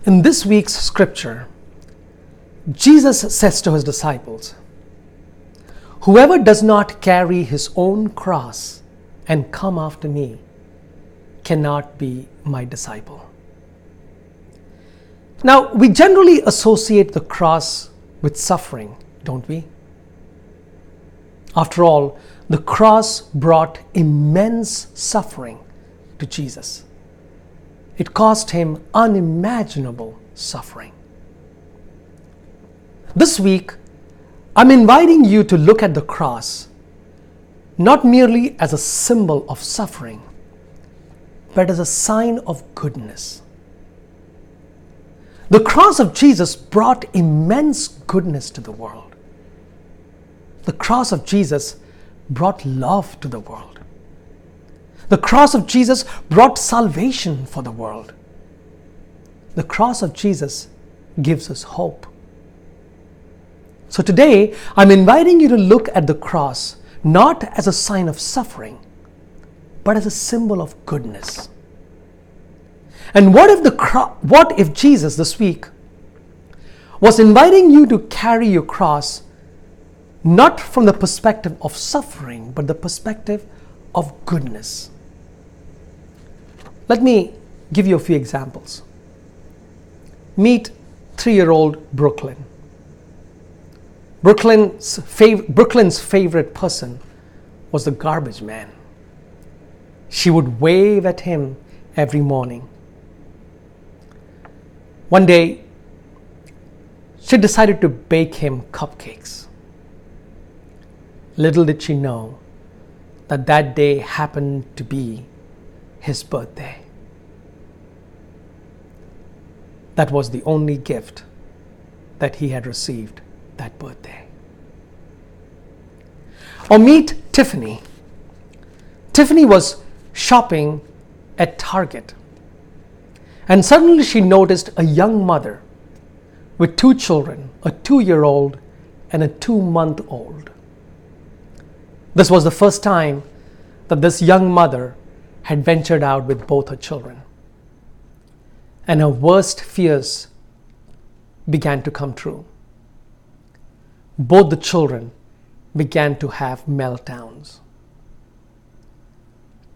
In this week's scripture, Jesus says to his disciples, "Whoever does not carry his own cross and come after me cannot be my disciple." Now, we generally associate the cross with suffering, don't we? After all, the cross brought immense suffering to Jesus. It caused him unimaginable suffering. This week, I'm inviting you to look at the cross not merely as a symbol of suffering, but as a sign of goodness. The cross of Jesus brought immense goodness to the world. The cross of Jesus brought love to the world. The cross of Jesus brought salvation for the world. The cross of Jesus gives us hope. So today, I'm inviting you to look at the cross not as a sign of suffering, but as a symbol of goodness. And what if Jesus this week was inviting you to carry your cross not from the perspective of suffering, but the perspective of goodness? Let me give you a few examples. Meet 3-year-old Brooklyn. Brooklyn's favorite person was the garbage man. She would wave at him every morning. One day, she decided to bake him cupcakes. Little did she know that that day happened to be his birthday. That was the only gift that he had received that birthday. Or meet Tiffany. Tiffany was shopping at Target, and suddenly she noticed a young mother with 2 children, a 2-year-old and a 2-month-old. This was the first time that this young mother had ventured out with both her children, and her worst fears began to come true. Both the children began to have meltdowns.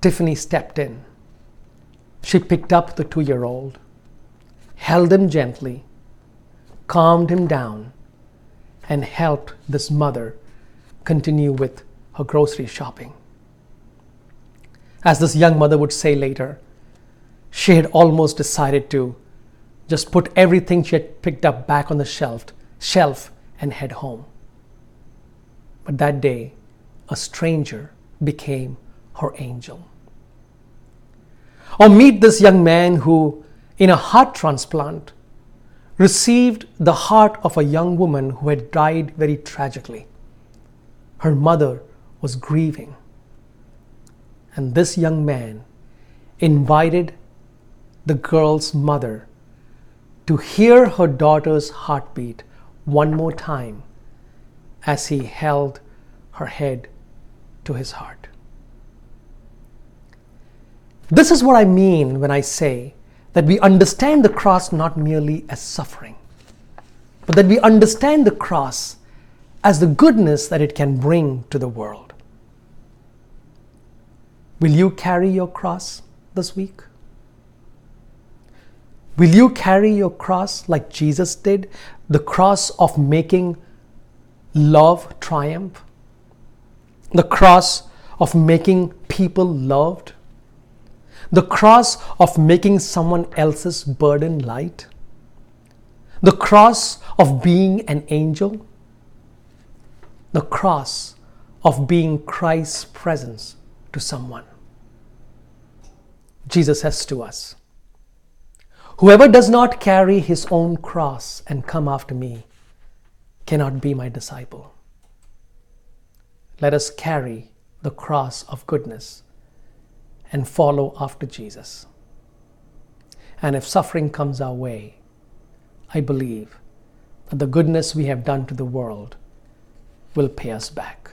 Tiffany stepped in. She picked up the 2-year-old, held him gently, calmed him down, and helped this mother continue with her grocery shopping. As this young mother would say later, she had almost decided to just put everything she had picked up back on the shelf and head home. But that day, a stranger became her angel. Or meet this young man who, in a heart transplant, received the heart of a young woman who had died very tragically. Her mother was grieving, and this young man invited the girl's mother to hear her daughter's heartbeat one more time as he held her head to his heart. This is what I mean when I say that we understand the cross not merely as suffering, but that we understand the cross as the goodness that it can bring to the world. Will you carry your cross this week? Will you carry your cross like Jesus did, the cross of making love triumph, the cross of making people loved, the cross of making someone else's burden light, the cross of being an angel, the cross of being Christ's presence to someone? Jesus says to us, "Whoever does not carry his own cross and come after me cannot be my disciple." Let us carry the cross of goodness and follow after Jesus. And if suffering comes our way, I believe that the goodness we have done to the world will pay us back.